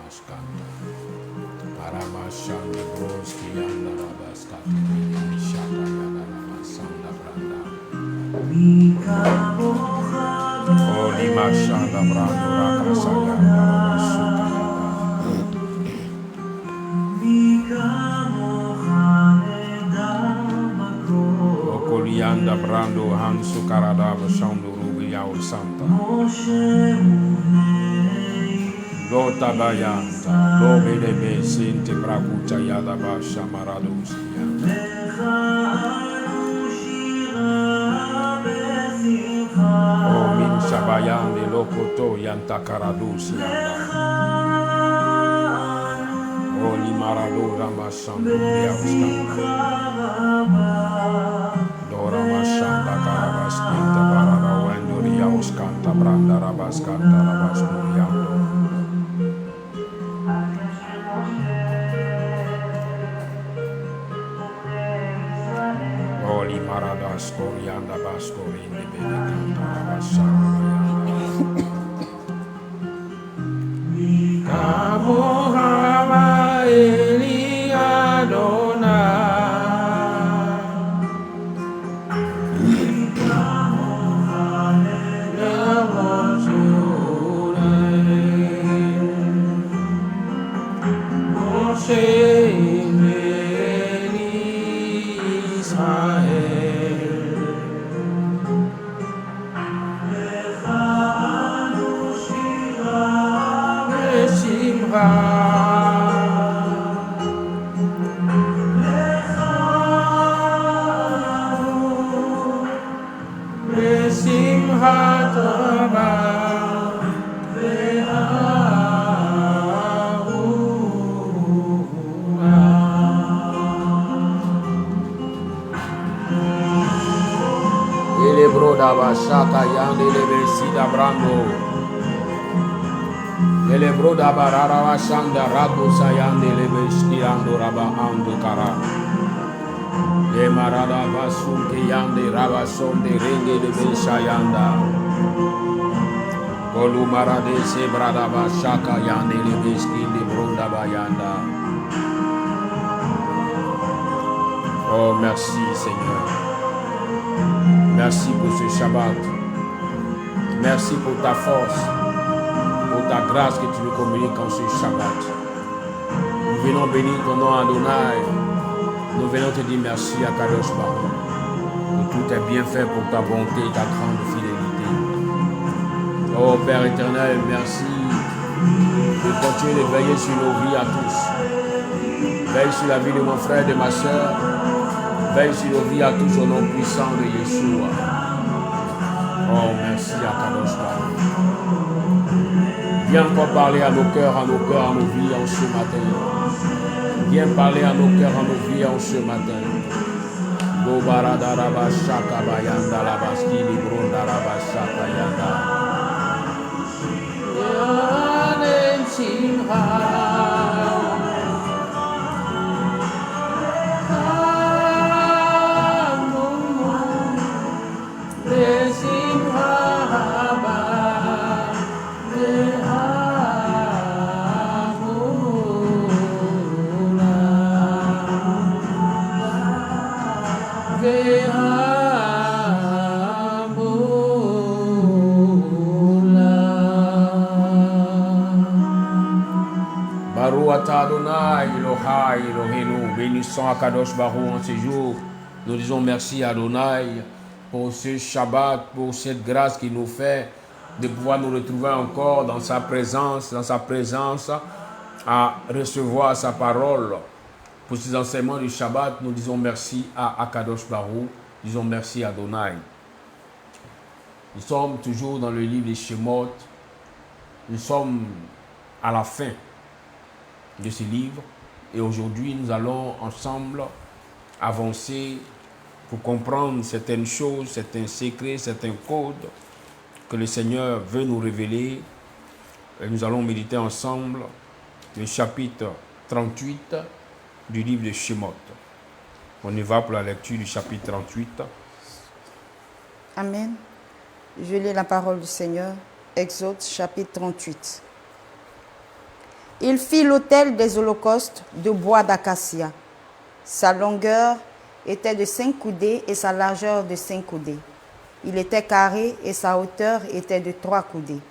Skanda. Paramashanda Broski Yanda Rabaskati Shata Yada Ramasanda Branda. Oh Lima Shanda Brando Rakasa Yanda Rabasuki Yanda. Okolianda Brando Hansu Karada Shando Rubi Yao Santa. Lota Bayanta, Lobe de Besinte Brakuta Yadaba Shamarados Yanda. Oh Min Shabayande Lokoto Yanta Karados Yanda. Oh Limarado Ramashanda Yaustanda. Dora Mashanda Karabaskinta Barada Wendori Yauskanta Branda Rabaskanta Rabasmuriando. Oli Maradas Corianda Bascori in the Belecanta Basana. Kamohama Eli Adonai. Shaka Yandi Lebesida Brando Elebro da Barara Shanda Rabu Sayandi Lebestirando Raba Ando Kara Emarada Basunke Yandi Raba Sonde Renge Lebeshayanda Kolumarade Sebrada Bashaka Yandi Lebeskindi Brunda Bayanda. Oh merci Seigneur. Merci pour ce Shabbat. Merci pour ta force, pour ta grâce que tu nous communiques en ce Shabbat. Nous venons bénir ton nom Adonai. Nous venons te dire merci à Kadosh Baruch. Que tout est bien fait pour ta bonté et ta grande fidélité. Oh Père éternel, merci de continuer de veiller sur nos vies à tous. Veille sur la vie de mon frère et de ma soeur. Veille sur nos vies à tous au nom puissant de Yeshua. Oh, merci à Kadosh Baruch. Viens encore parler à nos cœurs, à nos vies en ce matin. Viens parler à nos cœurs, à nos vies en ce matin. Gobarada Rabashaka Bayanda Labaski Libronda Rabashaka Yanda. Yanem Simha. Adonai, Elohai, Elohenu, bénissons Akadosh Baruch en ces jours. Nous disons merci à Adonai pour ce Shabbat, pour cette grâce qu'il nous fait de pouvoir nous retrouver encore dans sa présence, à recevoir sa parole. Pour ces enseignements du Shabbat, nous disons merci à Akadosh Baruch, disons merci à Adonai. Nous sommes toujours dans le livre des Shemot. Nous sommes à la fin de ce livre et aujourd'hui nous allons ensemble avancer pour comprendre certaines choses, certains secrets, certains codes que le Seigneur veut nous révéler et nous allons méditer ensemble le chapitre 38 du livre de Shemot. On y va pour la lecture du chapitre 38. Amen. Je lis la parole du Seigneur, Exode chapitre 38. Il fit l'autel des holocaustes de bois d'acacia. Sa longueur était de 5 coudées et sa largeur de 5 coudées. Il était carré et sa hauteur était de 3 coudées.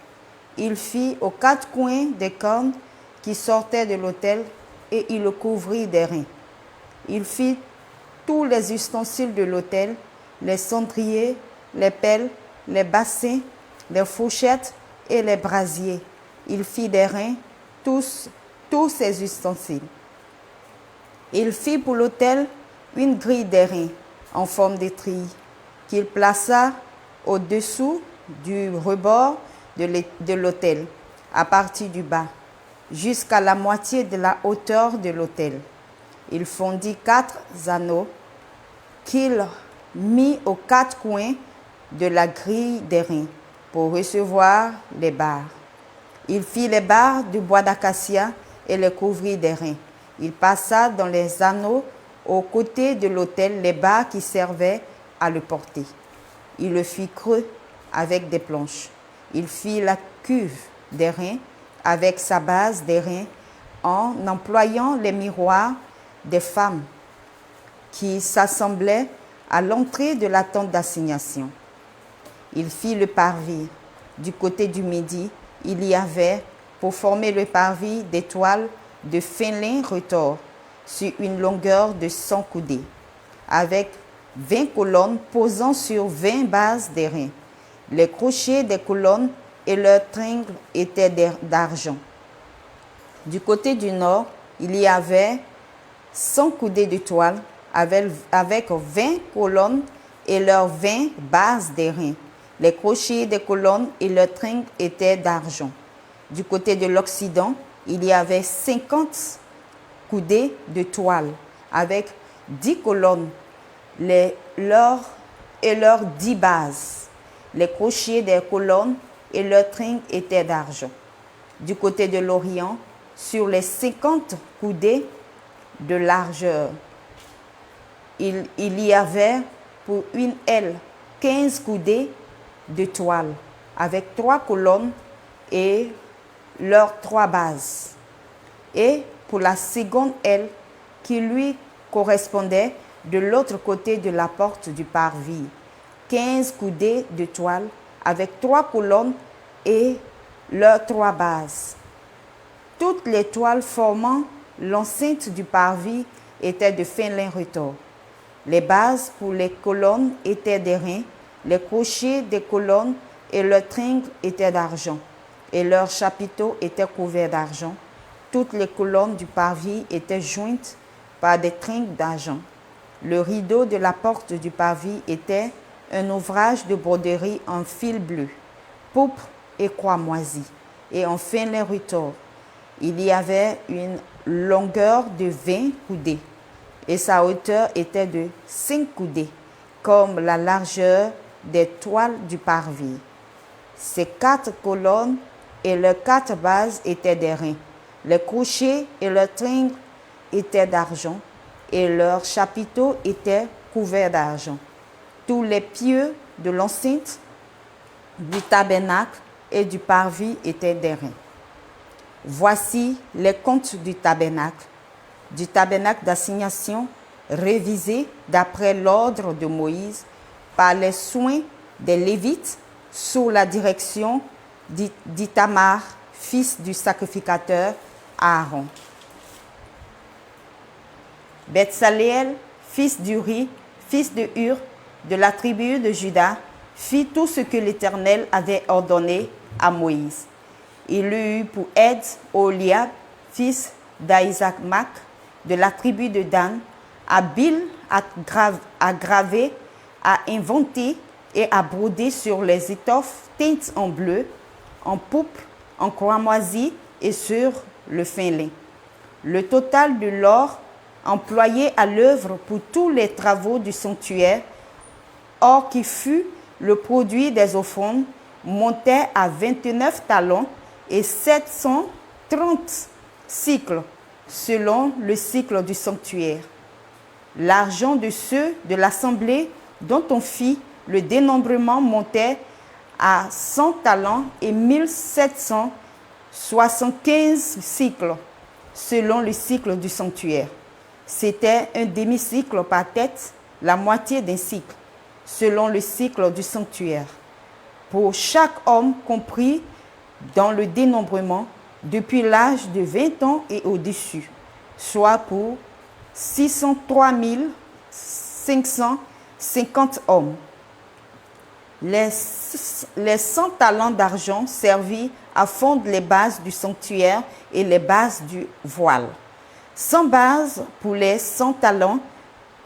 Il fit aux 4 coins des cornes qui sortaient de l'autel et il le couvrit d'airain. Il fit tous les ustensiles de l'autel, les cendriers, les pelles, les bassins, les fourchettes et les brasiers. Il fit d'airain tous ces ustensiles. Il fit pour l'autel une grille d'airain en forme de treillis qu'il plaça au-dessous du rebord de l'autel, à partir du bas, jusqu'à la moitié de la hauteur de l'autel. Il fondit 4 anneaux qu'il mit aux 4 coins de la grille d'airain pour recevoir les barres. Il fit les barres de bois d'acacia et les couvrit d'airain. Il passa dans les anneaux aux côtés de l'autel les barres qui servaient à le porter. Il le fit creux avec des planches. Il fit la cuve d'airain avec sa base d'airain en employant les miroirs des femmes qui s'assemblaient à l'entrée de la tente d'assignation. Il fit le parvis. Du côté du midi, il y avait, pour former le parvis, des toiles de fin lin retors sur une longueur de 100 coudées, avec 20 colonnes posant sur 20 bases d'airain. Les crochets des colonnes et leurs tringles étaient d'argent. Du côté du nord, il y avait 100 coudées de toile avec 20 colonnes et leurs 20 bases d'airain. Les crochets des colonnes et leurs tringles étaient d'argent. Du côté de l'Occident, il y avait 50 coudées de toile avec 10 colonnes et leurs 10 bases. Les crochets des colonnes et leurs tringles étaient d'argent. Du côté de l'Orient, sur les 50 coudées de largeur, il y avait pour une aile 15 coudées de toile avec 3 colonnes et leurs 3 bases. Et pour la seconde aile qui lui correspondait de l'autre côté de la porte du parvis, 15 coudées de toile avec 3 colonnes et leurs 3 bases. Toutes les toiles formant l'enceinte du parvis étaient de fin lin retors. Les bases pour les colonnes étaient d'airain, les crochets des colonnes et leurs tringles étaient d'argent, et leurs chapiteaux étaient couverts d'argent. Toutes les colonnes du parvis étaient jointes par des tringles d'argent. Le rideau de la porte du parvis était un ouvrage de broderie en fil bleu, pourpre et croix moisie, et en fin lin retors. Il y avait une longueur de 20 coudées, et sa hauteur était de 5 coudées, comme la largeur des toiles du parvis. Ces 4 colonnes et leurs 4 bases étaient d'airain. Les crochets et leurs tringles étaient d'argent, et leurs chapiteaux étaient couverts d'argent. Tous les pieux de l'enceinte, du tabernacle et du parvis étaient d'airain. Voici les comptes du tabernacle d'assignation révisé d'après l'ordre de Moïse par les soins des Lévites sous la direction d'Ithamar, fils du sacrificateur Aaron. Betsaleel, fils d'Uri, fils de Hur, de la tribu de Juda, fit tout ce que l'Éternel avait ordonné à Moïse. Il eut pour aide Oholiab, fils d'Ahisamach, de la tribu de Dan, habile à graver, à inventer et à broder sur les étoffes teintes en bleu, en pourpre, en cramoisi et sur le fin lin. Le total de l'or employé à l'œuvre pour tous les travaux du sanctuaire, or qui fut le produit des offrandes, montait à 29 talents et 730 cycles, selon le cycle du sanctuaire. L'argent de ceux de l'assemblée dont on fit le dénombrement montait à 100 talents et 1700 75 cycles selon le cycle du sanctuaire. C'était un demi-cycle par tête, la moitié d'un cycle, selon le cycle du sanctuaire. Pour chaque homme compris dans le dénombrement, depuis l'âge de 20 ans et au-dessus, soit pour 603 550 hommes. Les 100 talents d'argent servirent à fondre les bases du sanctuaire et les bases du voile. 100 bases pour les 100 talents,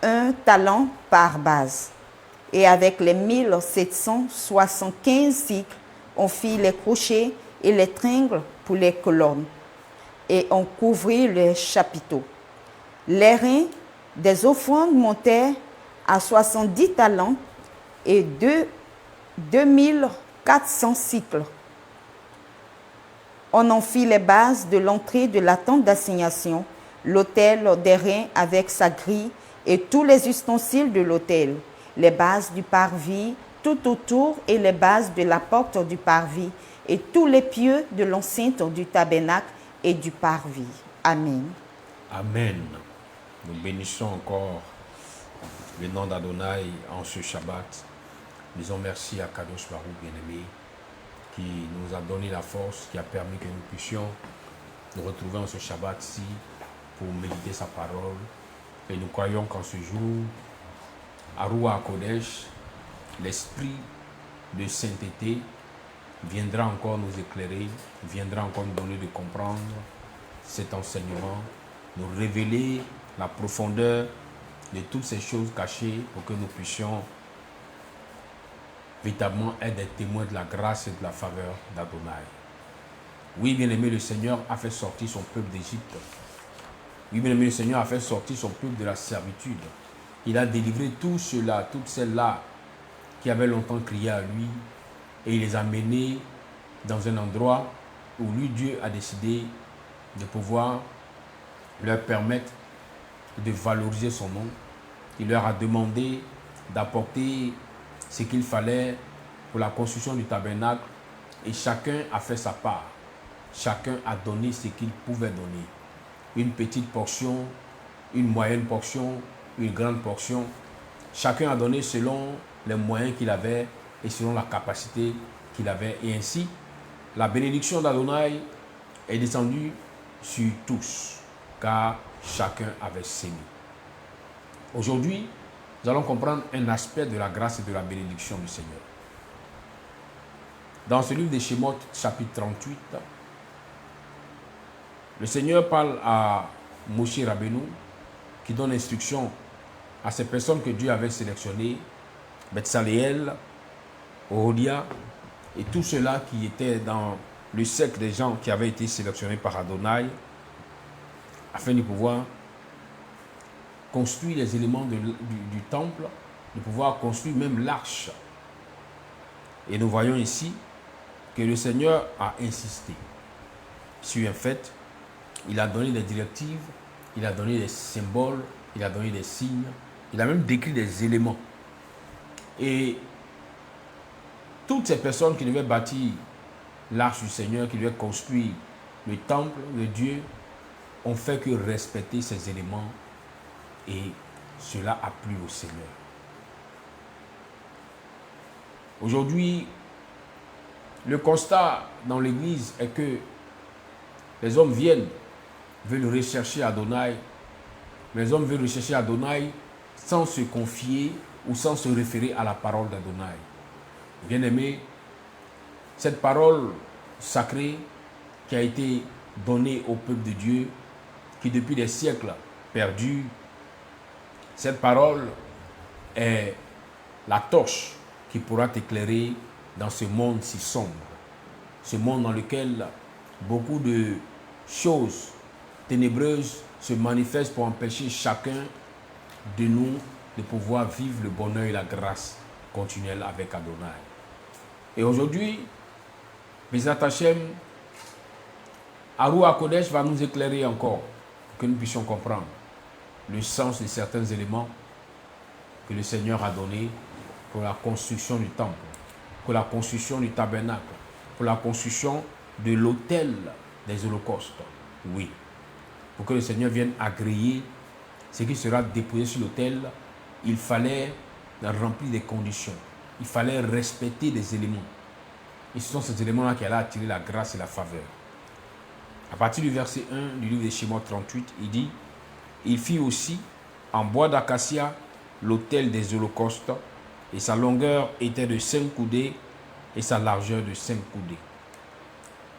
un talent par base. Et avec les 1775 cycles, on fit les crochets et les tringles pour les colonnes, et on couvrit les chapiteaux. Les reins des offrandes montaient à 70 talents et 2400 cycles. On en fit les bases de l'entrée de la tente d'assignation, l'autel des reins avec sa grille et tous les ustensiles de l'autel, les bases du parvis tout autour et les bases de la porte du parvis et tous les pieux de l'enceinte du tabernacle et du parvis. Amen. Amen. Nous bénissons encore le nom d'Adonai en ce Shabbat. Disons merci à Kadosh Baruch bien-aimé qui nous a donné la force, qui a permis que nous puissions nous retrouver en ce Shabbat-ci pour méditer sa parole. Et nous croyons qu'en ce jour, à Ruach Kodesh, l'esprit de sainteté viendra encore nous éclairer, viendra encore nous donner de comprendre cet enseignement, nous révéler la profondeur de toutes ces choses cachées pour que nous puissions véritablement être des témoins de la grâce et de la faveur d'Adonai. Oui, bien-aimé, le Seigneur a fait sortir son peuple d'Égypte. Oui, bien-aimé, le Seigneur a fait sortir son peuple de la servitude. Il a délivré tous ceux-là, toutes celles-là qui avaient longtemps crié à lui, et il les a menés dans un endroit où lui, Dieu, a décidé de pouvoir leur permettre de valoriser son nom. Il leur a demandé d'apporter ce qu'il fallait pour la construction du tabernacle, et chacun a fait sa part. Chacun a donné ce qu'il pouvait donner. Une petite portion, une moyenne portion, une grande portion. Chacun a donné selon les moyens qu'il avait et selon la capacité qu'il avait. Et ainsi, la bénédiction d'Adonai est descendue sur tous, car chacun avait sémé. Aujourd'hui, nous allons comprendre un aspect de la grâce et de la bénédiction du Seigneur. Dans ce livre des Shemot, chapitre 38, le Seigneur parle à Moshe Rabbeinu, qui donne instruction à ces personnes que Dieu avait sélectionnées, Betsaleel, Ohodia, et tous ceux-là qui étaient dans le cercle des gens qui avaient été sélectionnés par Adonai, afin de pouvoir construire les éléments du temple, de pouvoir construire même l'arche. Et nous voyons ici que le Seigneur a insisté sur un fait. Il a donné des directives, il a donné des symboles, il a donné des signes, il a même décrit des éléments. Et toutes ces personnes qui devaient bâtir l'arche du Seigneur, qui devaient construire le temple de Dieu, ont fait que respecter ces éléments, et cela a plu au Seigneur. Aujourd'hui, le constat dans l'Église est que les hommes veulent rechercher Adonai. Les hommes veulent rechercher Adonai sans se confier ou sans se référer à la parole d'Adonai. Bien-aimés, cette parole sacrée qui a été donnée au peuple de Dieu, qui depuis des siècles perdure, cette parole est la torche qui pourra t'éclairer dans ce monde si sombre. Ce monde dans lequel beaucoup de choses ténébreuses se manifestent pour empêcher chacun de nous de pouvoir vivre le bonheur et la grâce continuelle avec Adonai. Et aujourd'hui, Bezat Hashem, Ruach Kodesh va nous éclairer encore, que nous puissions comprendre le sens de certains éléments que le Seigneur a donnés pour la construction du temple, pour la construction du tabernacle, pour la construction de l'autel des holocaustes. Oui. Pour que le Seigneur vienne agréer ce qui sera déposé sur l'autel, il fallait remplir des conditions. Il fallait respecter des éléments. Et ce sont ces éléments-là qui allaient attirer la grâce et la faveur. À partir du verset 1 du livre des Shemot 38, il dit « Il fit aussi en bois d'acacia l'autel des holocaustes, et sa longueur était de 5 coudées, et sa largeur de 5 coudées.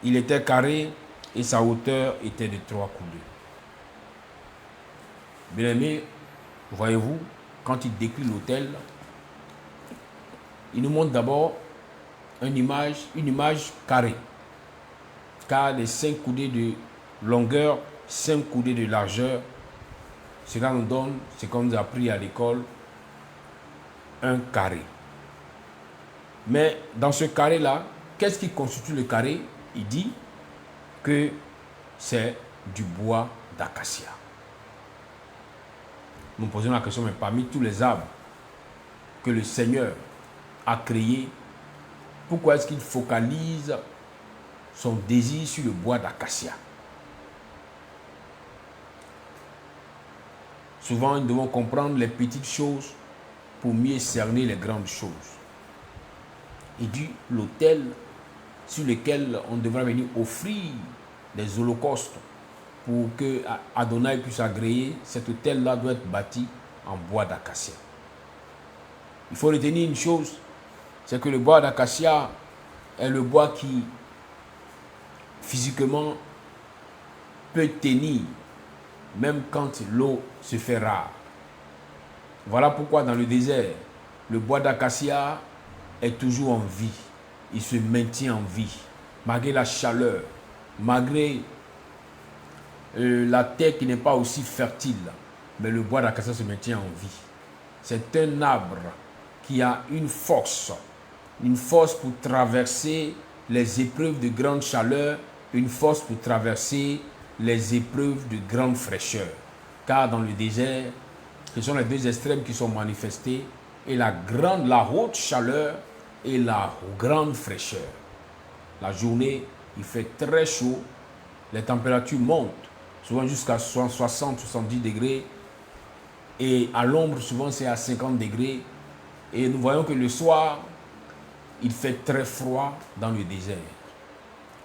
Il était carré, et sa hauteur était de 3 coudées. » Bien-aimés, voyez-vous, quand il décrit l'autel, il nous montre d'abord une image carrée. Car les 5 coudées de longueur, 5 coudées de largeur, cela nous donne, c'est comme nous a appris à l'école, un carré. Mais dans ce carré-là, qu'est-ce qui constitue le carré? Il dit que c'est du bois d'acacia. Nous posons la question, mais parmi tous les arbres que le Seigneur a créés, pourquoi est-ce qu'il focalise son désir sur le bois d'acacia? Souvent, nous devons comprendre les petites choses pour mieux cerner les grandes choses. Il dit l'autel sur lequel on devra venir offrir des holocaustes pour que Adonai puisse agréer, cet autel-là doit être bâti en bois d'acacia. Il faut retenir une chose, c'est que le bois d'acacia est le bois qui physiquement peut tenir même quand l'eau se fait rare. Voilà pourquoi dans le désert, le bois d'acacia est toujours en vie. Il se maintient en vie, malgré la chaleur, malgré la terre qui n'est pas aussi fertile. Mais le bois d'acacia se maintient en vie. C'est un arbre qui a une force pour traverser les épreuves de grande chaleur, une force pour traverser les épreuves de grande fraîcheur. Car dans le désert, ce sont les deux extrêmes qui sont manifestés, et la haute chaleur et la grande fraîcheur. La journée, il fait très chaud, les températures montent, souvent jusqu'à 60-70 degrés, et à l'ombre, souvent c'est à 50 degrés, et nous voyons que le soir, il fait très froid dans le désert.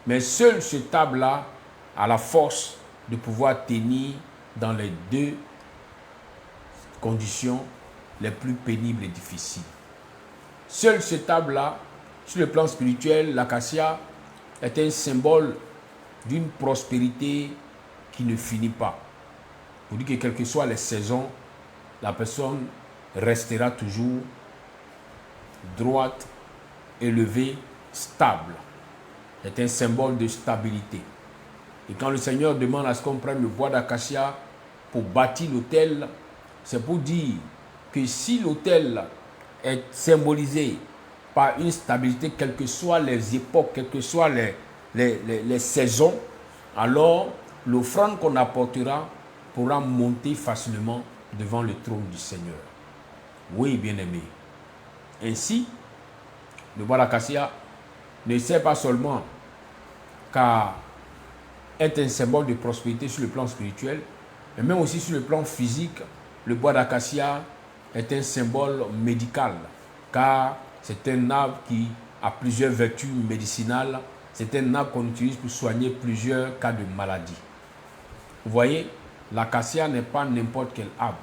Mais seul ce arbre-là a la force de pouvoir tenir dans les deux conditions les plus pénibles et difficiles. Seul cet arbre-là, sur le plan spirituel, l'acacia est un symbole d'une prospérité qui ne finit pas. Pour dire que quelles que soient les saisons, la personne restera toujours droite, élevée, stable. C'est un symbole de stabilité. Et quand le Seigneur demande à ce qu'on prenne le bois d'acacia pour bâtir l'autel, c'est pour dire que si l'autel est symbolisé par une stabilité, quelles que soient les époques, quelles que soient les saisons, alors l'offrande qu'on apportera pourra monter facilement devant le trône du Seigneur. Oui, bien-aimé. Ainsi, le bois d'acacia ne sert pas seulement qu'à être un symbole de prospérité sur le plan spirituel, mais même aussi sur le plan physique. Le bois d'acacia est un symbole médical, car c'est un arbre qui a plusieurs vertus médicinales. C'est un arbre qu'on utilise pour soigner plusieurs cas de maladie. Vous voyez, l'acacia n'est pas n'importe quel arbre.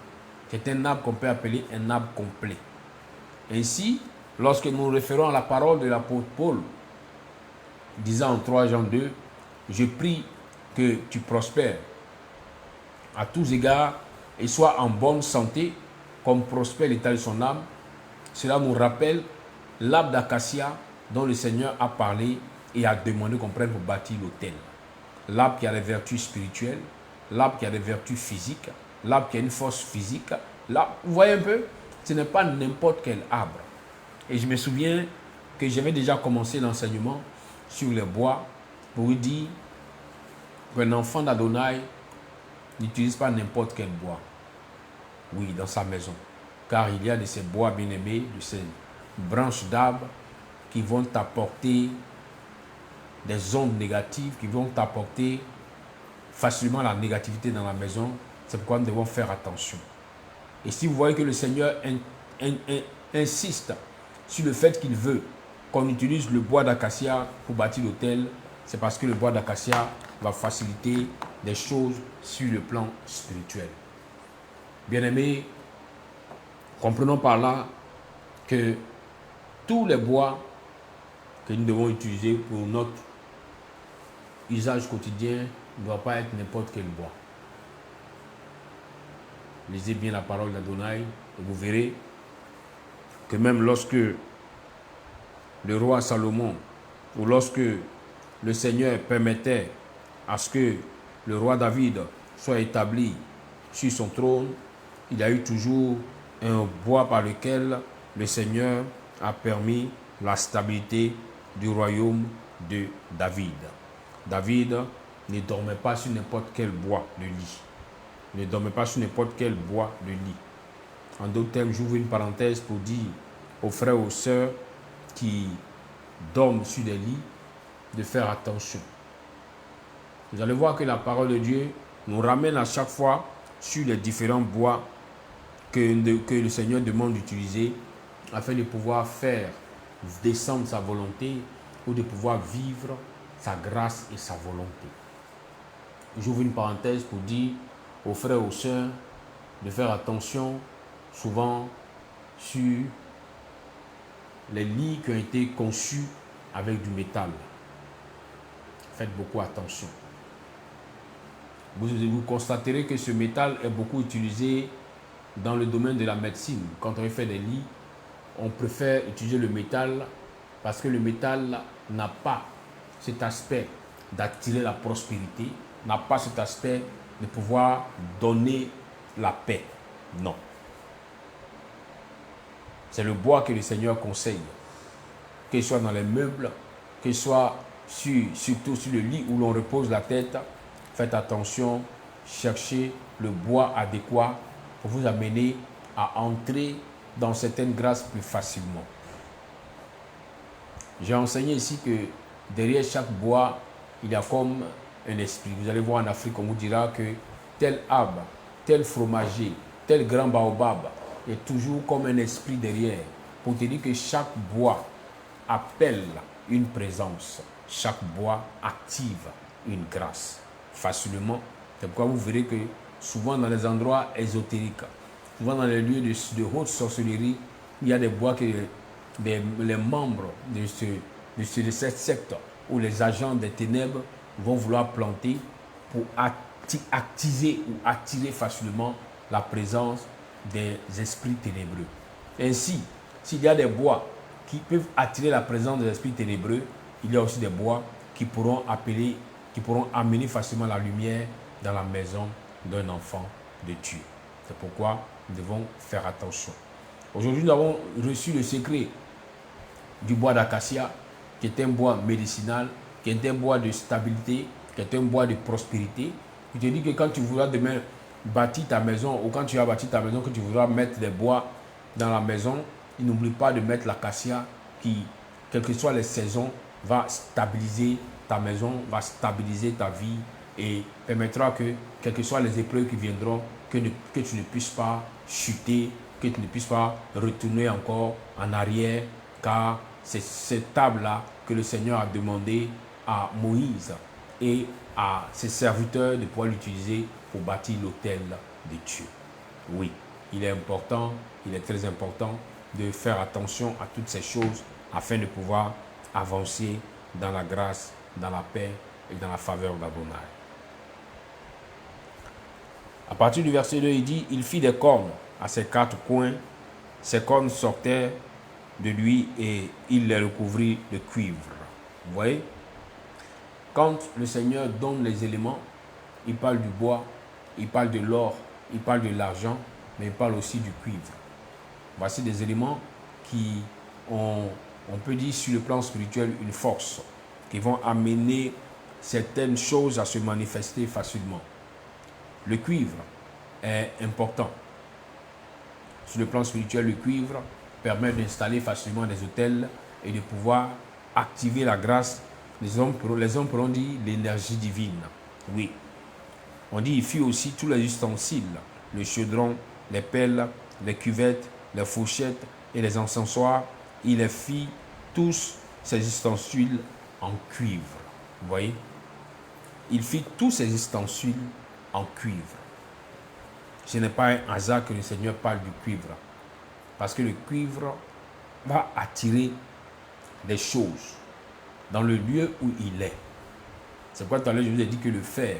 C'est un arbre qu'on peut appeler un arbre complet. Ainsi, lorsque nous nous référons à la parole de l'apôtre Paul, disant en 3 Jean 2, « Je prie que tu prospères à tous égards et sois en bonne santé, comme prospère l'état de son âme. » Cela nous rappelle l'arbre d'acacia dont le Seigneur a parlé et a demandé qu'on prenne pour bâtir l'autel. L'arbre qui a des vertus spirituelles, l'arbre qui a des vertus physiques, l'arbre qui a une force physique. Là, vous voyez un peu, ce n'est pas n'importe quel arbre. Et je me souviens que j'avais déjà commencé l'enseignement sur les bois pour vous dire qu'un enfant d'Adonai n'utilise pas n'importe quel bois. Oui, dans sa maison. Car il y a de ces bois bien-aimés, de ces branches d'arbres qui vont apporter des ondes négatives qui vont apporter facilement la négativité dans la maison. C'est pourquoi nous devons faire attention. Et si vous voyez que le Seigneur insiste sur le fait qu'il veut qu'on utilise le bois d'acacia pour bâtir l'autel, c'est parce que le bois d'acacia va faciliter des choses sur le plan spirituel. Bien-aimés, comprenons par là que tous les bois que nous devons utiliser pour notre usage quotidien ne doivent pas être n'importe quel bois. Lisez bien la parole d'Adonai et vous verrez que même lorsque le roi Salomon ou lorsque le Seigneur permettait à ce que le roi David soit établi sur son trône, il y a eu toujours un bois par lequel le Seigneur a permis la stabilité du royaume de David. David ne dormait pas sur n'importe quel bois de lit. Ne dormait pas sur n'importe quel bois de lit. En d'autres termes, j'ouvre une parenthèse pour dire aux frères et aux sœurs qui dorment sur des lits de faire attention. Vous allez voir que la parole de Dieu nous ramène à chaque fois sur les différents bois que le Seigneur demande d'utiliser afin de pouvoir faire descendre sa volonté ou de pouvoir vivre sa grâce et sa volonté. J'ouvre une parenthèse pour dire aux frères et aux sœurs de faire attention souvent sur les lits qui ont été conçus avec du métal. Faites beaucoup attention. Vous constaterez que ce métal est beaucoup utilisé dans le domaine de la médecine. Quand on fait des lits, on préfère utiliser le métal parce que le métal n'a pas cet aspect d'attirer la prospérité, n'a pas cet aspect de pouvoir donner la paix. Non. C'est le bois que le Seigneur conseille, qu'il soit dans les meubles, qu'il soit surtout sur le lit où l'on repose la tête. Faites attention, cherchez le bois adéquat pour vous amener à entrer dans certaines grâces plus facilement. J'ai enseigné ici que derrière chaque bois, il y a comme un esprit. Vous allez voir en Afrique, on vous dira que tel arbre, tel fromager, tel grand baobab, il y a toujours comme un esprit derrière pour te dire que chaque bois appelle une présence. Chaque bois active une grâce facilement. C'est pourquoi vous verrez que souvent dans les endroits ésotériques, souvent dans les lieux de haute sorcellerie, il y a des bois que les membres de cette secte ou les agents des ténèbres vont vouloir planter pour attiser ou attirer facilement la présence des esprits ténébreux. Ainsi, s'il y a des bois qui peuvent attirer la présence des esprits ténébreux, il y a aussi des bois qui pourront amener facilement la lumière dans la maison d'un enfant de Dieu. C'est pourquoi nous devons faire attention. Aujourd'hui, nous avons reçu le secret du bois d'acacia, qui est un bois médicinal, qui est un bois de stabilité, qui est un bois de prospérité. Je te dis que quand tu voudras demain bâtir ta maison, ou quand tu as bâti ta maison, que tu voudras mettre des bois dans la maison, n'oublie pas de mettre l'acacia qui, quelles que soient les saisons, va stabiliser ta maison, va stabiliser ta vie et permettra que, quelles que soient les épreuves qui viendront, que tu ne puisses pas chuter, que tu ne puisses pas retourner encore en arrière, car c'est cette table-là que le Seigneur a demandé à Moïse et à ses serviteurs de pouvoir l'utiliser pour bâtir l'autel de Dieu. Oui, il est important, il est très important de faire attention à toutes ces choses afin de pouvoir avancer dans la grâce, dans la paix et dans la faveur d'Adonai. À partir du verset 2, il dit, il fit des cornes à ses quatre coins, ces cornes sortaient de lui et il les recouvrit de cuivre. Vous voyez, quand le Seigneur donne les éléments, il parle du bois, il parle de l'or, il parle de l'argent, mais il parle aussi du cuivre. Voici des éléments qui ont, on peut dire sur le plan spirituel, une force, qui vont amener certaines choses à se manifester facilement. Le cuivre est important. Sur le plan spirituel, le cuivre permet d'installer facilement des autels et de pouvoir activer la grâce les hommes pourront dire l'énergie divine. Oui. On dit il fit aussi tous les ustensiles, le chaudron, les pelles, les cuvettes, les fourchettes et les encensoirs. Il les fit tous ces ustensiles en cuivre. Vous voyez? Il fit tous ces ustensiles en cuivre. Ce n'est pas un hasard que le Seigneur parle du cuivre. Parce que le cuivre va attirer des choses dans le lieu où il est. C'est pourquoi tout à l'heure je vous ai dit que le fer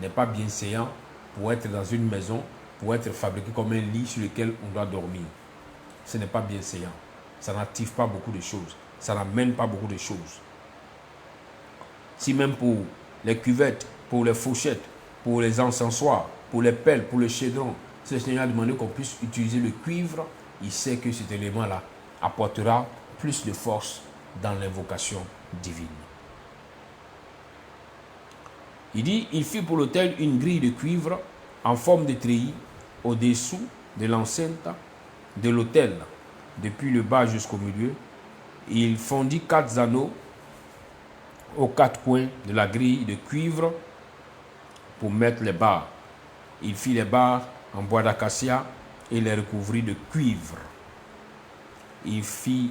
n'est pas bienséant pour être dans une maison, pour être fabriqué comme un lit sur lequel on doit dormir. Ce n'est pas bienséant. Ça n'active pas beaucoup de choses. Ça n'amène pas beaucoup de choses. Si même pour les cuvettes, pour les fourchettes, pour les encensoirs, pour les pelles, pour le chaudron, si le Seigneur a demandé qu'on puisse utiliser le cuivre, il sait que cet élément-là apportera plus de force dans l'invocation divine. Il dit, il fit pour l'autel une grille de cuivre en forme de treillis au-dessous de l'enceinte de l'autel, depuis le bas jusqu'au milieu. Il fondit 4 anneaux aux 4 coins de la grille de cuivre pour mettre les barres. Il fit les barres en bois d'acacia et les recouvrit de cuivre. Il fit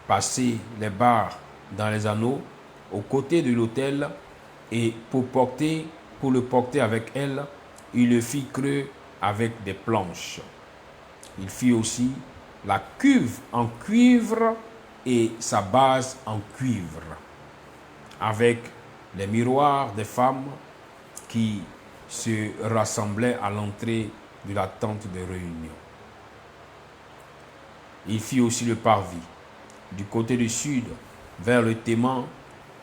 passer les barres dans les anneaux aux côtés de l'autel et pour le porter avec elle, il le fit creux avec des planches. Il fit aussi la cuve en cuivre et sa base en cuivre, avec les miroirs des femmes qui se rassemblaient à l'entrée de la tente de réunion. Il fit aussi le parvis. Du côté du sud, vers le téman,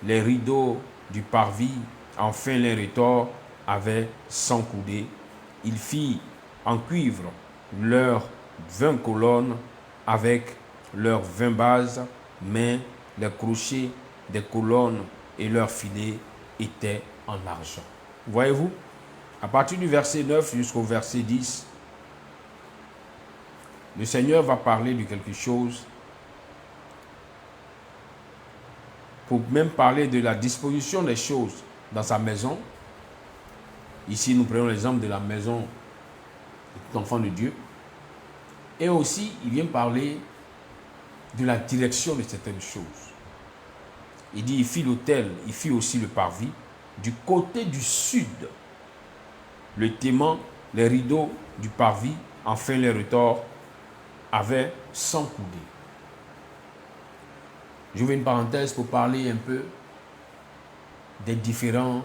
les rideaux du parvis, enfin les retors, avaient 100 coudées. Il fit en cuivre leurs 20 colonnes avec leurs 20 bases, mais les crochets des colonnes et leurs filets étaient en argent. Voyez-vous, à partir du verset 9 jusqu'au verset 10, le Seigneur va parler de quelque chose pour même parler de la disposition des choses dans sa maison. Ici, nous prenons l'exemple de la maison de l'enfant de Dieu. Et aussi, il vient parler de la direction de certaines choses. Il dit, il fit l'autel, il fit aussi le parvis. Du côté du sud, le téman, les rideaux du parvis, enfin les retors, avaient 100 coudées. J'ouvre une parenthèse pour parler un peu des différents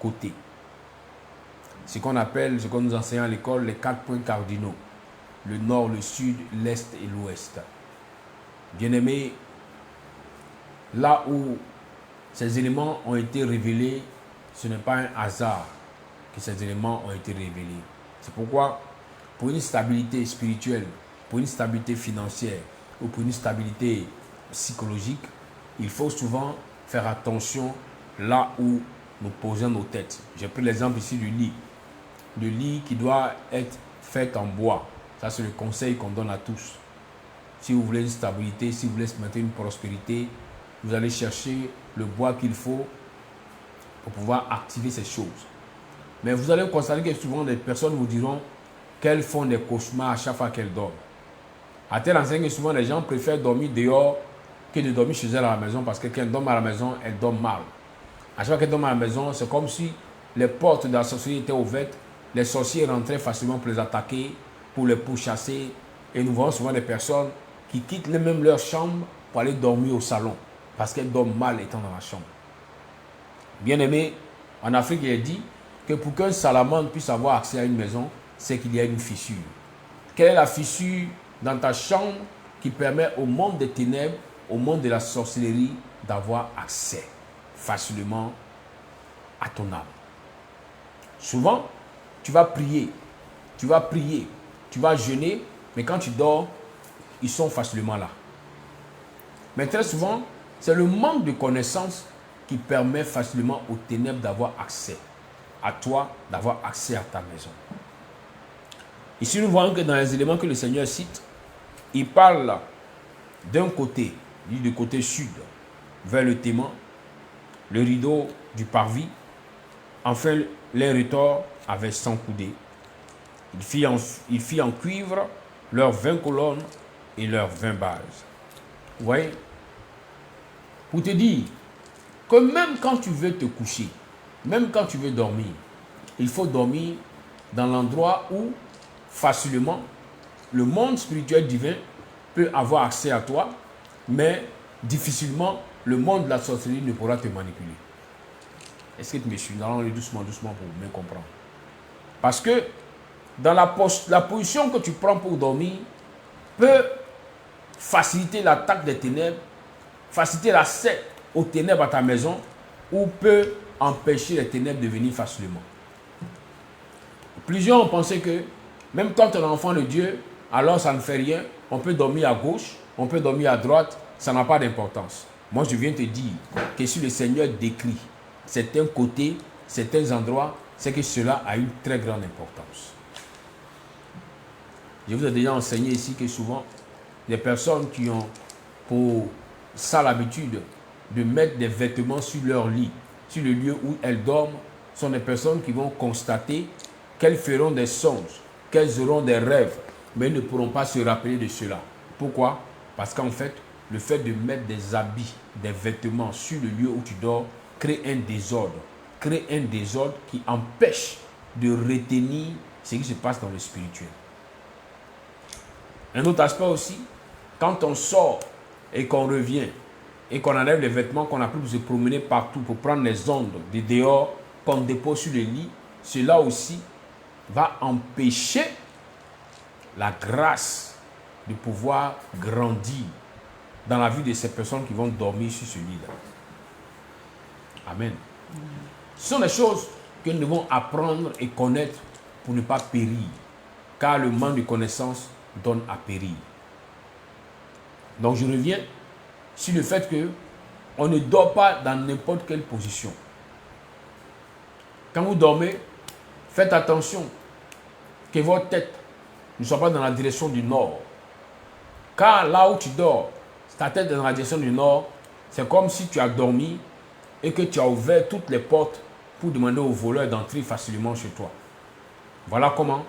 côtés. Ce qu'on appelle, ce qu'on nous enseigne à l'école, les 4 points cardinaux. Le nord, le sud, l'est et l'ouest. Bien-aimés, là où ces éléments ont été révélés, ce n'est pas un hasard que ces éléments ont été révélés. C'est pourquoi, pour une stabilité spirituelle, pour une stabilité financière ou pour une stabilité psychologique, il faut souvent faire attention là où nous posons nos têtes. J'ai pris l'exemple ici du lit. Le lit qui doit être fait en bois. Ça, c'est le conseil qu'on donne à tous. Si vous voulez une stabilité, si vous voulez maintenir une prospérité, vous allez chercher le bois qu'il faut pour pouvoir activer ces choses. Mais vous allez constater que souvent des personnes vous diront qu'elles font des cauchemars à chaque fois qu'elles dorment. À tel enseigne que souvent les gens préfèrent dormir dehors que de dormir chez elles à la maison parce que quand elles dorment à la maison, elles dorment mal. À chaque fois qu'elles dorment à la maison, c'est comme si les portes de la sorcellerie étaient ouvertes, les sorciers rentraient facilement pour les attaquer, pour les pourchasser. Et nous voyons souvent des personnes qui quittent même leur chambre pour aller dormir au salon parce qu'elles dorment mal étant dans la chambre. Bien aimé, en Afrique, il est dit que pour qu'un salamandre puisse avoir accès à une maison, c'est qu'il y a une fissure. Quelle est la fissure dans ta chambre qui permet au monde des ténèbres, au monde de la sorcellerie, d'avoir accès facilement à ton âme? Souvent, tu vas prier, tu vas jeûner, mais quand tu dors, ils sont facilement là. Mais très souvent, c'est le manque de connaissance qui permet facilement aux ténèbres d'avoir accès à toi, d'avoir accès à ta maison. Ici, nous voyons que dans les éléments que le Seigneur cite, il parle d'un côté, du côté sud. vers le témoin, le rideau du parvis. Enfin, les retors avaient 100 coudées. Il fit en cuivre leurs 20 colonnes et leurs 20 bases. Vous voyez? Pour te dire que même quand tu veux te coucher, même quand tu veux dormir, il faut dormir dans l'endroit où facilement le monde spirituel divin peut avoir accès à toi, mais difficilement le monde de la sorcellerie ne pourra te manipuler. Est-ce que tu me suis? Nous allons aller doucement pour bien comprendre. Parce que dans la position que tu prends pour dormir peut faciliter l'attaque des ténèbres, faciliter l'accès aux ténèbres à ta maison, ou peut empêcher les ténèbres de venir facilement. Plusieurs ont pensé que même quand on est enfant de Dieu, alors ça ne fait rien, on peut dormir à gauche, on peut dormir à droite, ça n'a pas d'importance. Moi je viens te dire que si le Seigneur décrit certains côtés, certains endroits, c'est que cela a une très grande importance. Je vous ai déjà enseigné ici que souvent, les personnes qui ont pour ça l'habitude de mettre des vêtements sur leur lit, sur le lieu où elles dorment, sont des personnes qui vont constater qu'elles feront des songes, qu'elles auront des rêves, mais elles ne pourront pas se rappeler de cela. Pourquoi? Parce qu'en fait, le fait de mettre des habits, des vêtements sur le lieu où tu dors, crée un désordre qui empêche de retenir ce qui se passe dans le spirituel. Un autre aspect aussi, quand on sort et qu'on revient et qu'on enlève les vêtements qu'on a pu se promener partout pour prendre les ondes de dehors qu'on dépose sur le lit, cela aussi va empêcher la grâce de pouvoir grandir dans la vie de ces personnes qui vont dormir sur ce lit-là. Amen. Ce sont des choses que nous devons apprendre et connaître pour ne pas périr, car le manque de connaissance donne à périr. Donc je reviens sur le fait que on ne dort pas dans n'importe quelle position. Quand vous dormez, faites attention que votre tête ne soit pas dans la direction du nord. Car là où tu dors, ta tête est dans la direction du nord, c'est comme si tu as dormi et que tu as ouvert toutes les portes pour demander aux voleurs d'entrer facilement chez toi. Voilà comment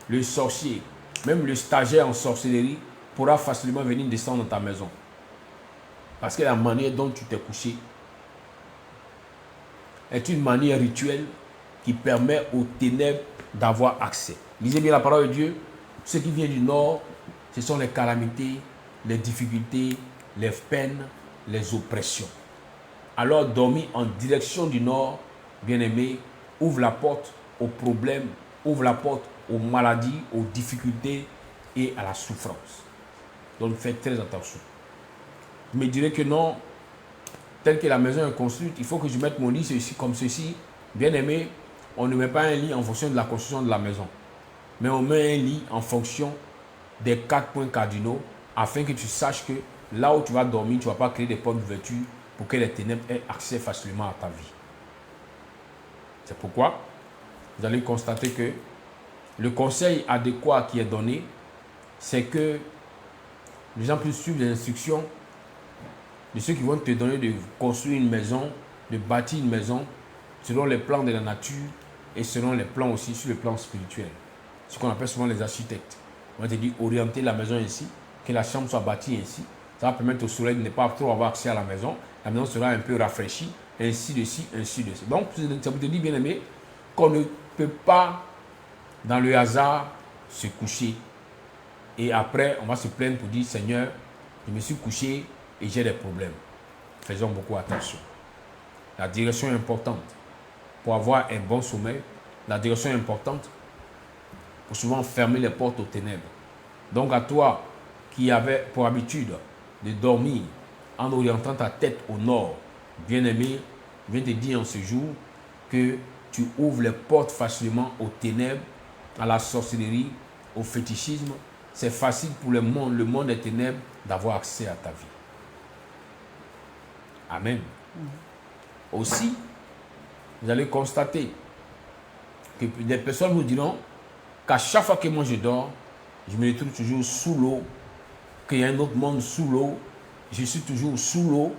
le sorcier, même le stagiaire en sorcellerie, pourra facilement venir descendre dans ta maison. Parce que la manière dont tu t'es couché est une manière rituelle qui permet aux ténèbres d'avoir accès. Lisez bien la parole de Dieu. Ce qui vient du nord, ce sont les calamités, les difficultés, les peines, les oppressions. Alors dormir en direction du nord, bien-aimé, ouvre la porte aux problèmes, ouvre la porte aux maladies, aux difficultés et à la souffrance. Donc faites très attention. Je me dirais que non, tel que la maison est construite, il faut que je mette mon lit ceci, comme ceci. Bien-aimé, on ne met pas un lit en fonction de la construction de la maison, mais on met un lit en fonction des 4 points cardinaux, afin que tu saches que là où tu vas dormir, tu ne vas pas créer des portes d'ouverture pour que les ténèbres aient accès facilement à ta vie. C'est pourquoi vous allez constater que le conseil adéquat qui est donné, c'est que les gens puissent suivre les instructions de ceux qui vont te donner de construire une maison, de bâtir une maison, selon les plans de la nature et selon les plans aussi sur le plan spirituel. Ce qu'on appelle souvent les architectes. On va te dire orienter la maison ainsi, que la chambre soit bâtie ainsi. Ça va permettre au soleil de ne pas trop avoir accès à la maison sera un peu rafraîchie, ainsi de ci, ainsi de ça. Donc, ça vous te dit, bien aimé, qu'on ne peut pas, dans le hasard, se coucher. Et après, on va se plaindre pour dire, Seigneur, je me suis couché et j'ai des problèmes. Faisons beaucoup attention. La direction est importante. Pour avoir un bon sommeil, la direction est importante pour souvent fermer les portes aux ténèbres. Donc à toi qui avais pour habitude de dormir en orientant ta tête au nord, bien-aimé, je viens te dire en ce jour que tu ouvres les portes facilement aux ténèbres, à la sorcellerie, au fétichisme. C'est facile pour le monde des ténèbres, d'avoir accès à ta vie. Amen. Aussi, vous allez constater que des personnes vous diront qu'à chaque fois que moi je dors, je me retrouve toujours sous l'eau, qu'il y a un autre monde sous l'eau, je suis toujours sous l'eau,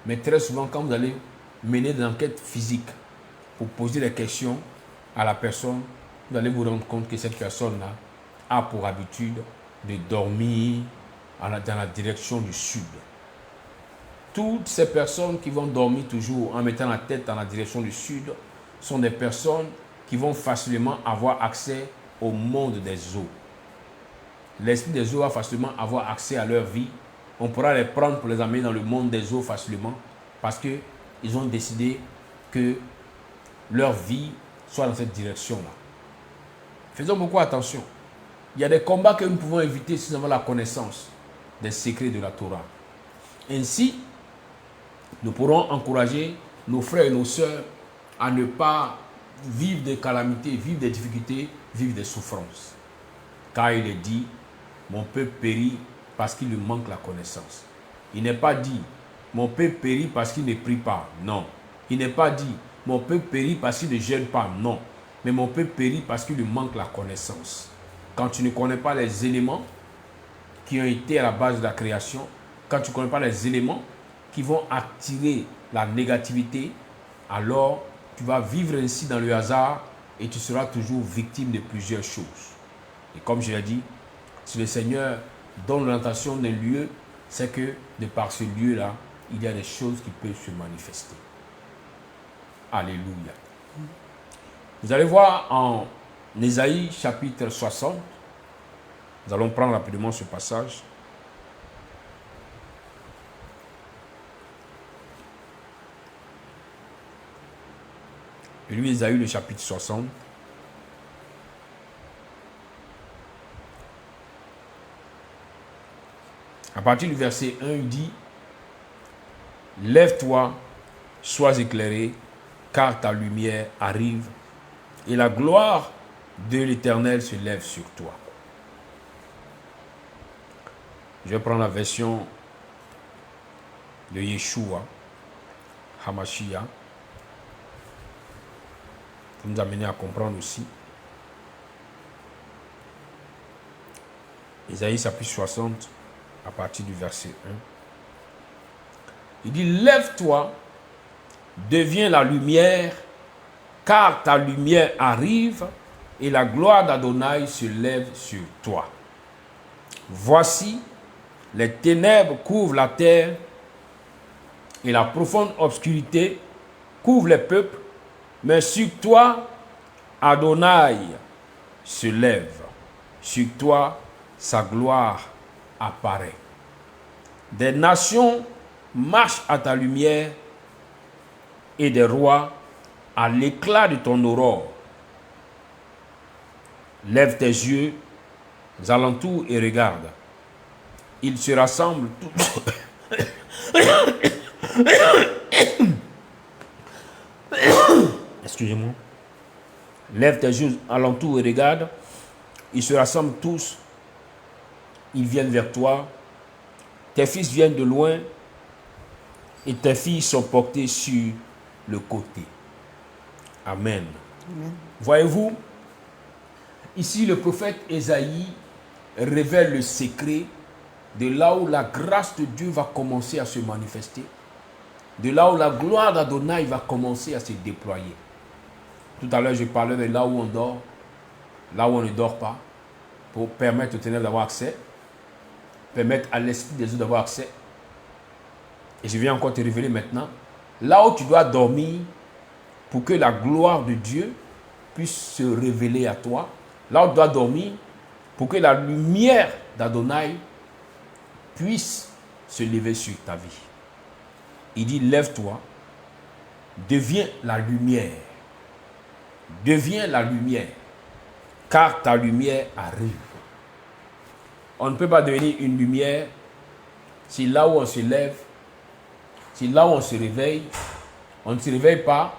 Mais très souvent, quand vous allez mener des enquêtes physiques pour poser des questions à la personne, vous allez vous rendre compte que cette personne-là a pour habitude de dormir dans la direction du sud. Toutes ces personnes qui vont dormir toujours en mettant la tête dans la direction du sud sont des personnes qui vont facilement avoir accès au monde des eaux. L'esprit des eaux va facilement avoir accès à leur vie. On pourra les prendre pour les amener dans le monde des eaux facilement parce qu'ils ont décidé que leur vie soit dans cette direction-là. Faisons beaucoup attention. Il y a des combats que nous pouvons éviter si nous avons la connaissance des secrets de la Torah. Ainsi, nous pourrons encourager nos frères et nos sœurs à ne pas vivre des calamités, vivre des difficultés, vivre des souffrances. Car il est dit, mon peuple périt parce qu'il lui manque la connaissance. Il n'est pas dit, mon peuple périt parce qu'il ne prie pas. Non. Il n'est pas dit, mon peuple périt parce qu'il ne jeûne pas. Non. Mais mon peuple périt parce qu'il lui manque la connaissance. Quand tu ne connais pas les éléments qui ont été à la base de la création, quand tu ne connais pas les éléments qui vont attirer la négativité, alors tu vas vivre ainsi dans le hasard et tu seras toujours victime de plusieurs choses. Et comme je l'ai dit, si le Seigneur donne l'orientation d'un lieu, c'est que de par ce lieu-là, il y a des choses qui peuvent se manifester. Alléluia. Vous allez voir en Ésaïe chapitre 60, nous allons prendre rapidement ce passage. Et lui, Ésaïe, le chapitre 60. À partir du verset 1, il dit « Lève-toi, sois éclairé, car ta lumière arrive, et la gloire de l'Éternel se lève sur toi. » Je vais prendre la version de Yeshua, Hamashiach, pour nous amener à comprendre aussi. Ésaïe chapitre 60, à partir du verset 1. Il dit, lève-toi, deviens la lumière, car ta lumière arrive, et la gloire d'Adonai se lève sur toi. Voici, les ténèbres couvrent la terre, et la profonde obscurité couvre les peuples, mais sur toi, Adonai se lève. Sur toi, sa gloire apparaît. Des nations marchent à ta lumière et des rois à l'éclat de ton aurore. Lève tes yeux aux alentours et regarde. Ils se rassemblent tous. Excusez-moi. Lève tes yeux alentour et regarde. Ils se rassemblent tous. Ils viennent vers toi. Tes fils viennent de loin. Et tes filles sont portées sur le côté. Amen. Amen. Voyez-vous, ici le prophète Ésaïe révèle le secret de là où la grâce de Dieu va commencer à se manifester. De là où la gloire d'Adonai va commencer à se déployer. Tout à l'heure, je parlais de là où on dort, là où on ne dort pas, pour permettre aux ténèbres d'avoir accès, permettre à l'esprit des eaux d'avoir accès. Et je viens encore te révéler maintenant, là où tu dois dormir, pour que la gloire de Dieu puisse se révéler à toi, là où tu dois dormir, pour que la lumière d'Adonai puisse se lever sur ta vie. Il dit, lève-toi, deviens la lumière. Deviens la lumière, car ta lumière arrive. On ne peut pas devenir une lumière si là où on se lève, si là où on se réveille, on ne se réveille pas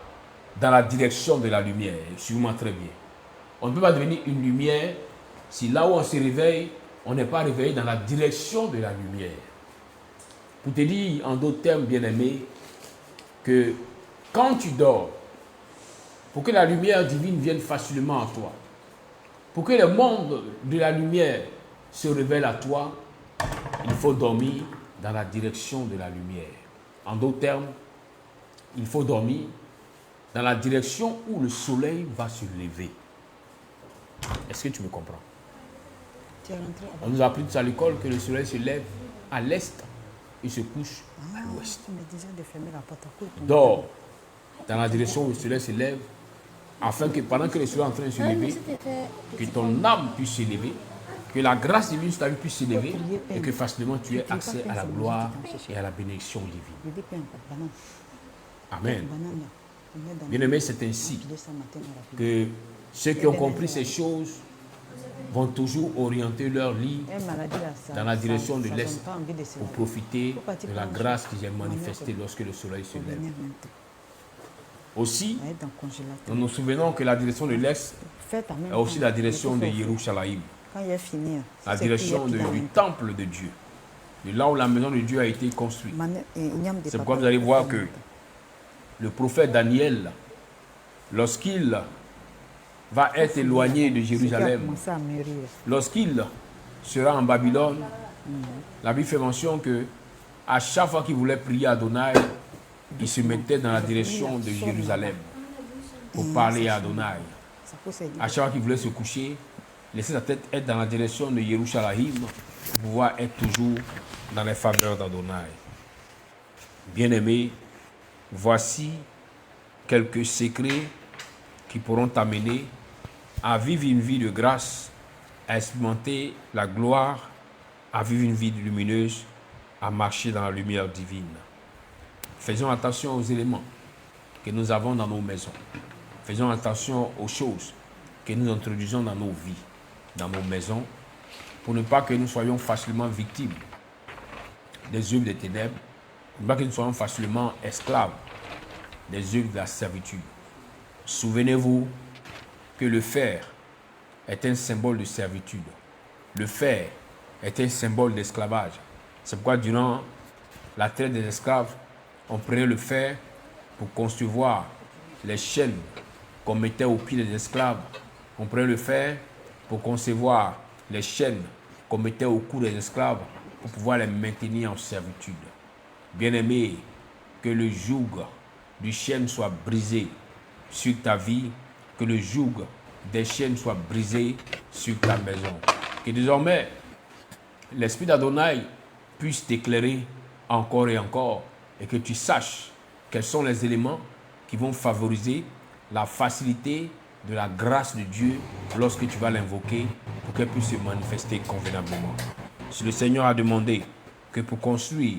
dans la direction de la lumière. Suivez-moi très bien. On ne peut pas devenir une lumière si là où on se réveille, on n'est pas réveillé dans la direction de la lumière. Pour te dire en d'autres termes, bien-aimé, que quand tu dors, pour que la lumière divine vienne facilement à toi, pour que le monde de la lumière se révèle à toi, il faut dormir dans la direction de la lumière. En d'autres termes, il faut dormir dans la direction où le soleil va se lever. Est-ce que tu me comprends? On nous a appris à l'école que le soleil se lève à l'est et se couche à l'ouest. Dors dans la direction où le soleil se lève, afin que pendant que le soleil est en train de se lever, que ton âme puisse se lever, que la grâce divine sur ta vie puisse se lever et que facilement tu aies accès à la gloire et à la bénédiction divine. Amen. Bien-aimé, c'est ainsi que ceux qui ont compris ces choses vont toujours orienter leur lit dans la direction de l'Est pour profiter de la grâce qui est manifestée lorsque le soleil se lève. Aussi, nous nous souvenons que la direction de l'Est est aussi la direction de Yerushalayim, la direction du temple de Dieu, de là où la maison de Dieu a été construite. C'est pourquoi vous allez voir que le prophète Daniel, lorsqu'il va être éloigné de Jérusalem, lorsqu'il sera en Babylone, la Bible fait mention que à chaque fois qu'il voulait prier à Adonai, il se mettait dans la direction de Jérusalem pour parler à Adonai. À chaque fois qu'il voulait se coucher, laisser sa tête être dans la direction de Yerushalayim pour pouvoir être toujours dans les faveurs d'Adonai. Bien-aimés, voici quelques secrets qui pourront t'amener à vivre une vie de grâce, à expérimenter la gloire, à vivre une vie lumineuse, à marcher dans la lumière divine. Faisons attention aux éléments que nous avons dans nos maisons. Faisons attention aux choses que nous introduisons dans nos vies, dans nos maisons, pour ne pas que nous soyons facilement victimes des œuvres des ténèbres, pour ne pas que nous soyons facilement esclaves des œuvres de la servitude. Souvenez-vous que le fer est un symbole de servitude. Le fer est un symbole d'esclavage. C'est pourquoi durant la traite des esclaves, on prenait le fer pour concevoir les chaînes qu'on mettait aux pieds des esclaves. On prenait le fer pour concevoir les chaînes qu'on mettait au cou des esclaves pour pouvoir les maintenir en servitude. Bien-aimé, que le joug du chêne soit brisé sur ta vie, que le joug des chaînes soit brisé sur ta maison. Que désormais, l'Esprit d'Adonai puisse t'éclairer encore et encore et que tu saches quels sont les éléments qui vont favoriser la facilité de la grâce de Dieu lorsque tu vas l'invoquer pour qu'elle puisse se manifester convenablement. Si le Seigneur a demandé que pour construire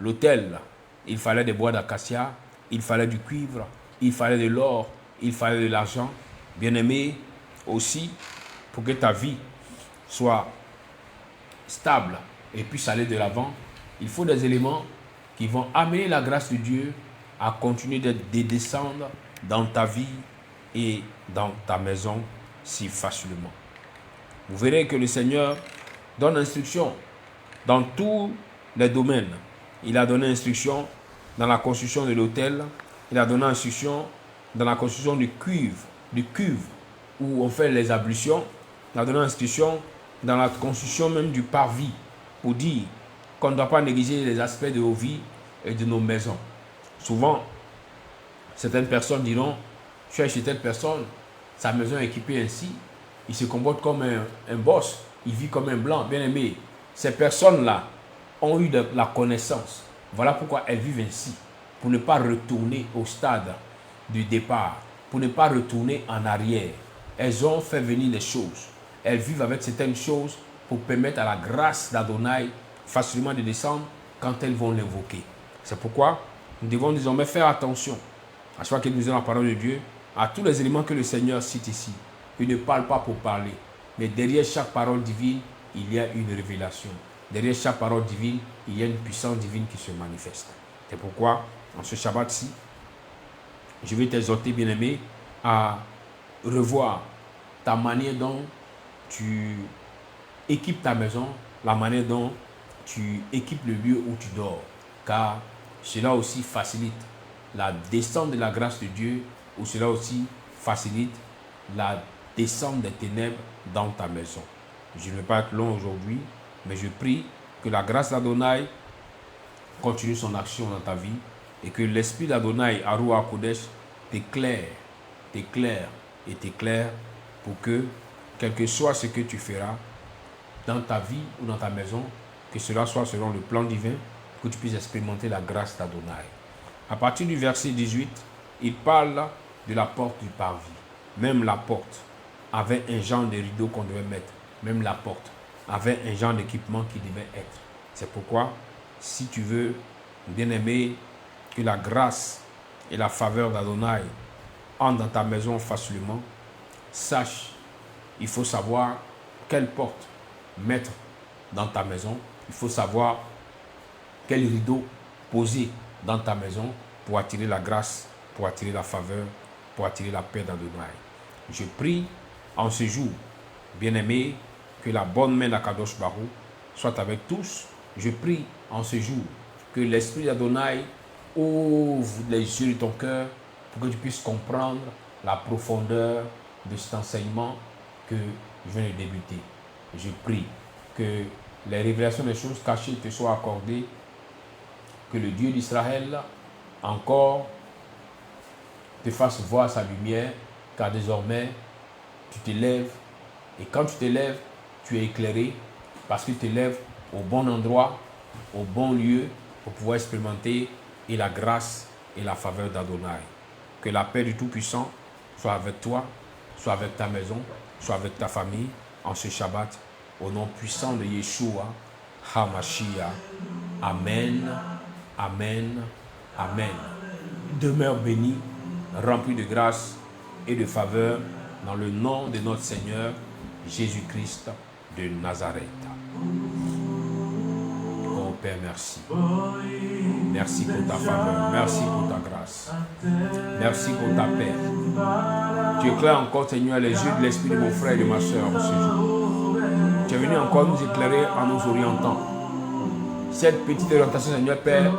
l'autel, il fallait des bois d'acacia, il fallait du cuivre, il fallait de l'or, il fallait de l'argent. Bien-aimé, aussi, pour que ta vie soit stable et puisse aller de l'avant, il faut des éléments qui vont amener la grâce de Dieu à continuer de descendre dans ta vie et dans ta maison si facilement. Vous verrez que le Seigneur donne instruction dans tous les domaines. Il a donné instruction dans la construction de l'autel, il a donné instruction dans la construction du cuve où on fait les ablutions, il a donné instruction dans la construction même du parvis pour dire qu'on ne doit pas négliger les aspects de nos vies et de nos maisons. Souvent, certaines personnes diront, tu es chez telle personne, sa maison est équipée ainsi, il se comporte comme un boss, il vit comme un blanc. Bien aimé, ces personnes-là ont eu de la connaissance. Voilà pourquoi elles vivent ainsi, pour ne pas retourner au stade du départ, pour ne pas retourner en arrière. Elles ont fait venir les choses. Elles vivent avec certaines choses pour permettre à la grâce d'Adonai facilement de descendre quand elles vont l'invoquer. C'est pourquoi nous devons désormais faire attention à chaque fois que nous lisons la parole de Dieu, à tous les éléments que le Seigneur cite ici. Il ne parle pas pour parler, mais derrière chaque parole divine, il y a une révélation. Derrière chaque parole divine, il y a une puissance divine qui se manifeste. C'est pourquoi, en ce Shabbat-ci, je vais t'exhorter, bien-aimé, à revoir ta manière dont tu équipes ta maison, la manière dont tu équipes le lieu où tu dors. Car cela aussi facilite la descente de la grâce de Dieu, ou cela aussi facilite la descente des ténèbres dans ta maison. Je ne vais pas être long aujourd'hui, mais je prie que la grâce d'Adonai continue son action dans ta vie et que l'esprit d'Adonai, Arua Kodesh, t'éclaire et t'éclaire pour que, quel que soit ce que tu feras dans ta vie ou dans ta maison, que cela soit selon le plan divin, que tu puisses expérimenter la grâce d'Adonai. À partir du verset 18, il parle de la porte du parvis. Même la porte avait un genre de rideau qu'on devait mettre. Même la porte avait un genre d'équipement qui devait être. C'est pourquoi, si tu veux, bien-aimé, que la grâce et la faveur d'Adonai entrent dans ta maison facilement, sache, il faut savoir quelle porte mettre dans ta maison. Il faut savoir quel rideau poser dans ta maison pour attirer la grâce, pour attirer la faveur, pour attirer la paix d'Adonai. Je prie en ce jour, bien-aimé, que la bonne main d'Akadosh Baruch soit avec tous. Je prie en ce jour que l'Esprit d'Adonai ouvre les yeux de ton cœur pour que tu puisses comprendre la profondeur de cet enseignement que je viens de débuter. Je prie que les révélations des choses cachées te soient accordées, que le Dieu d'Israël encore te fasse voir sa lumière, car désormais tu te lèves, et quand tu te lèves, tu es éclairé, parce que tu te lèves au bon endroit, au bon lieu, pour pouvoir expérimenter et la grâce et la faveur d'Adonai. Que la paix du Tout-Puissant soit avec toi, soit avec ta maison, soit avec ta famille, en ce Shabbat, au nom puissant de Yeshua, HaMashiach. Amen, Amen, Amen. Demeure béni, rempli de grâce et de faveur, dans le nom de notre Seigneur, Jésus-Christ de Nazareth. Oh Père, merci. Merci pour ta faveur, merci pour ta grâce, merci pour ta paix. Tu éclaires encore, Seigneur, les yeux de l'esprit de mon frère et de ma soeur ce jour. Tu es venu encore nous éclairer en nous orientant. Cette petite orientation, Seigneur Père,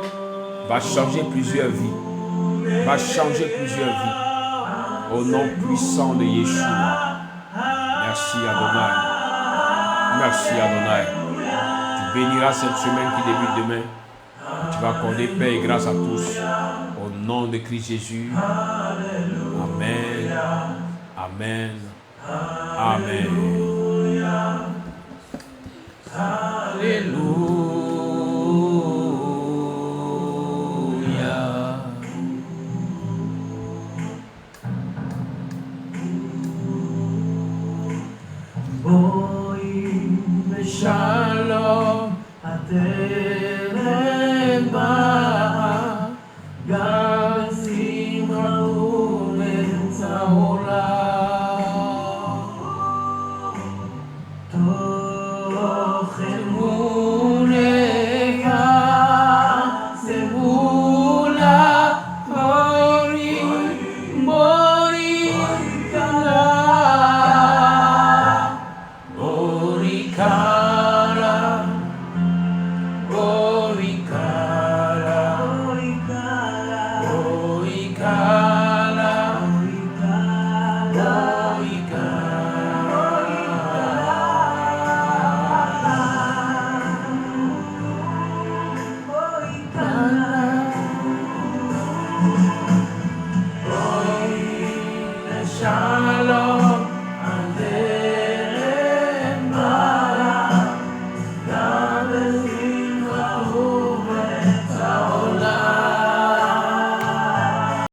va changer plusieurs vies, va changer plusieurs vies. Au nom puissant de Yeshua. Merci Adonai. Merci Adonai. Tu béniras cette semaine qui débute demain. Tu vas accorder paix et grâce à tous. Au nom de Christ Jésus. Amen. Amen. Amen. Alléluia. Shalom.